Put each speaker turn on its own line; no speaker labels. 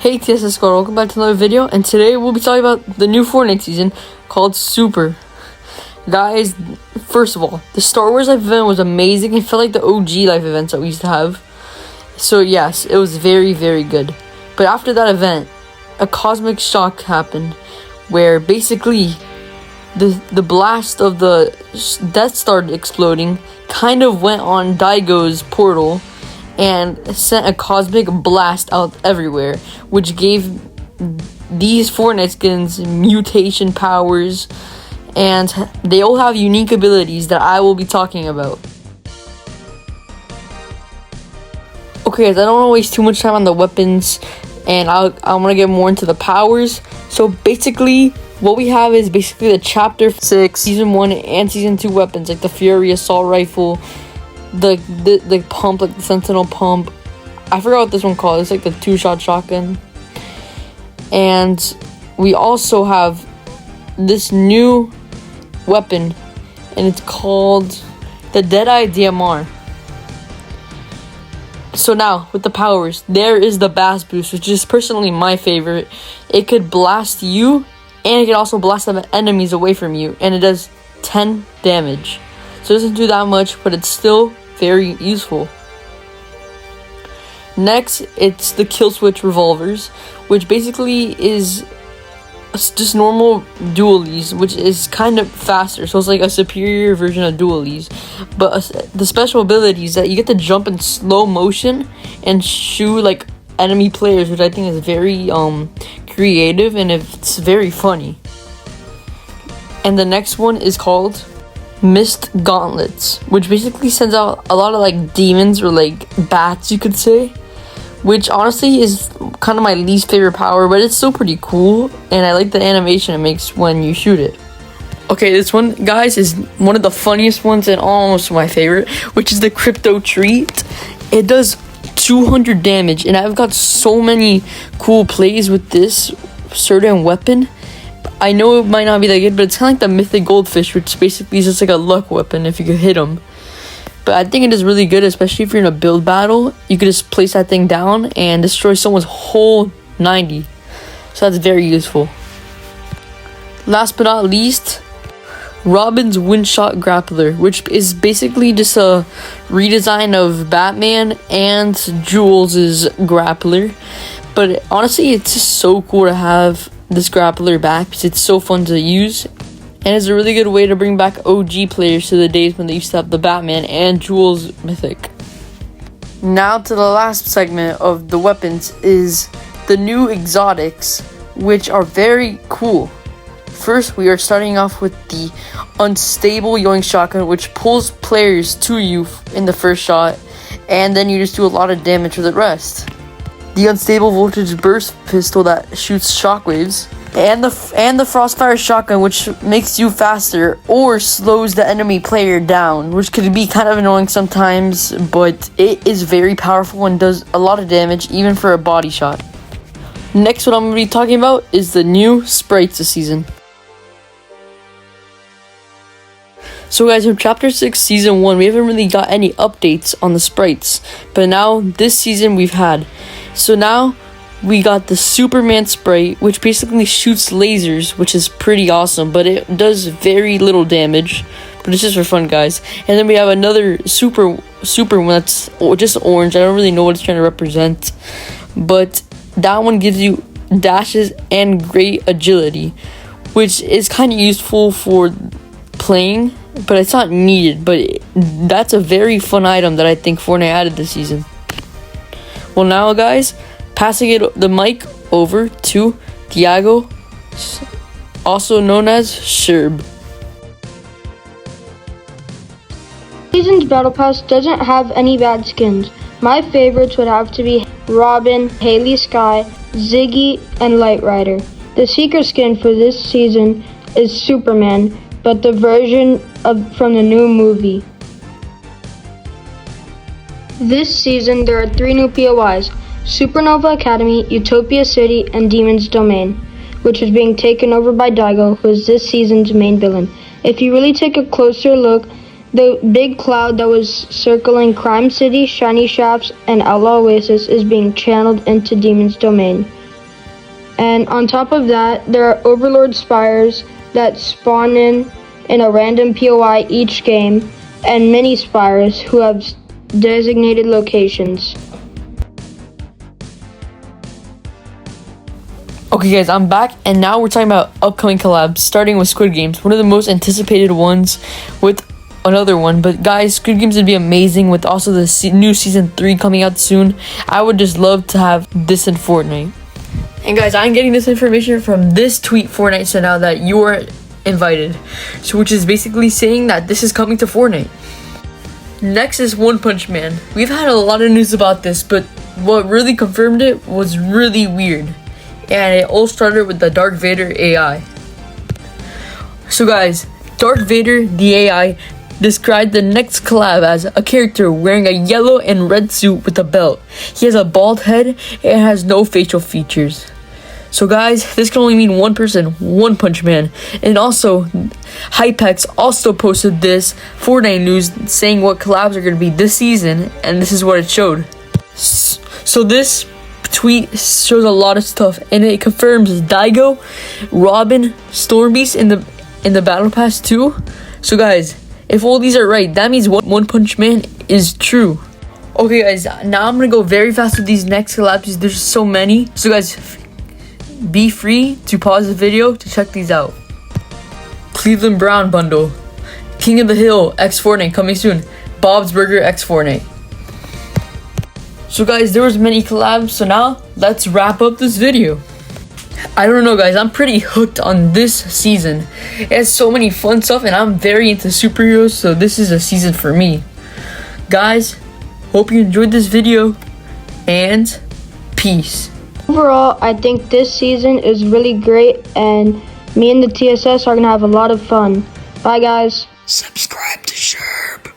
Hey TSS Squad, welcome back to another video, and today we'll be talking about the new Fortnite season called Super. Guys, first of all, the Star Wars Life event was amazing. It felt like the OG Life events that we used to have. So yes, it was very, very good. But after that event, a cosmic shock happened, where basically the blast of the Death Star exploding kind of went on Daigo's portal and sent a cosmic blast out everywhere, which gave these Fortnite skins mutation powers, and they all have unique abilities that I will be talking about. Okay guys, I don't want to waste too much time on the weapons, and I want to get more into the powers. So basically, what we have is basically the Chapter 6, Season 1 and Season 2 weapons, like the Fury Assault Rifle, the pump, like the Sentinel pump. I forgot what this one called. It's like the 2-shot shotgun. And we also have this new weapon, and it's called the Deadeye DMR. So now, with the powers, there is the Bass Boost, which is personally my favorite. It could blast you, and it can also blast the enemies away from you, and it does 10 damage. So it doesn't do that much, but it's still very useful. Next, it's the Kill Switch revolvers, which basically is just normal dualies, which is kind of faster. So it's like a superior version of dualies. But the special ability is that you get to jump in slow motion and shoot like enemy players, which I think is very creative, and it's very funny. And the next one is called Mist Gauntlets, which basically sends out a lot of like demons, or like bats you could say, which honestly is kind of my least favorite power, but it's still pretty cool, and I like the animation it makes when you shoot it. Okay, this one, guys, is one of the funniest ones and almost my favorite, which is the Crypto Treat. It does 200 damage, and I've got so many cool plays with this certain weapon. I know it might not be that good, but it's kind of like the Mythic Goldfish, which basically is just like a luck weapon if you could hit them. But I think it is really good, especially if you're in a build battle. You could just place that thing down and destroy someone's whole 90. So that's very useful. Last but not least, Robin's Windshot Grappler, which is basically just a redesign of Batman and Jules' grappler. But honestly, it's just so cool to have this grappler back, because it's so fun to use, and it's a really good way to bring back OG players to the days when they used to have the Batman and Jules Mythic. Now to the last segment of the weapons is the new exotics, which are very cool. First, we are starting off with the Unstable Yoink Shotgun, which pulls players to you in the first shot, and then you just do a lot of damage with the rest. The Unstable Voltage Burst Pistol that shoots shockwaves, and the Frostfire Shotgun, which makes you faster or slows the enemy player down, which could be kind of annoying sometimes, but it is very powerful and does a lot of damage even for a body shot. Next, what I'm going to be talking about is the new Sprites this season. So guys, from Chapter 6 Season 1, we haven't really got any updates on the Sprites, but now this season we've had. So now we got the Superman Sprite, which basically shoots lasers, which is pretty awesome, but it does very little damage, but it's just for fun, guys. And then we have another super one that's just orange. I don't really know what it's trying to represent, but that one gives you dashes and great agility, which is kind of useful for playing, but it's not needed. But that's a very fun item that I think Fortnite added this season. Well, now guys, passing the mic over to Thiago, also known as Sherb.
Season's Battle Pass doesn't have any bad skins. My favorites would have to be Robin, Haley Sky, Ziggy, and Light Rider. The secret skin for this season is Superman, but the version from the new movie. This season, there are 3 new POIs: Supernova Academy, Utopia City, and Demon's Domain, which is being taken over by Daigo, who is this season's main villain. If you really take a closer look, the big cloud that was circling Crime City, Shiny Shafts, and Outlaw Oasis is being channeled into Demon's Domain. And on top of that, there are Overlord Spires that spawn in a random POI each game, and mini Spires who have designated locations.
Okay guys, I'm back, and now we're talking about upcoming collabs, starting with Squid Games, one of the most anticipated ones with another one. But guys, Squid Games would be amazing with also the new season 3 coming out soon. I would just love to have this in Fortnite. And guys, I'm getting this information from this tweet Fortnite sent out that you are invited, so which is basically saying that this is coming to Fortnite. Next is One Punch Man. We've had a lot of news about this, but what really confirmed it was really weird. And it all started with the Darth Vader AI. So guys, Darth Vader, the AI, described the next collab as a character wearing a yellow and red suit with a belt. He has a bald head and has no facial features. So guys, this can only mean one person, One Punch Man. And also, Hypex also posted this Fortnite news saying what collabs are going to be this season, and this is what it showed. So this tweet shows a lot of stuff, and it confirms Daigo, Robin, Stormbeast in the Battle Pass too. So guys, if all these are right, that means One Punch Man is true. Okay guys, now I'm gonna go very fast with these next collabs. There's so many. So guys, be free to pause the video to check these out. Cleveland Brown bundle, King of the Hill X Fortnite coming soon, Bob's Burger X Fortnite. So guys, there was many collabs, so now let's wrap up this video. I don't know guys, I'm pretty hooked on this season. It has so many fun stuff, and I'm very into superheroes, so this is a season for me. Guys, hope you enjoyed this video, and peace.
Overall, I think this season is really great, and me and the TSS are going to have a lot of fun. Bye guys.
Subscribe to Sherb.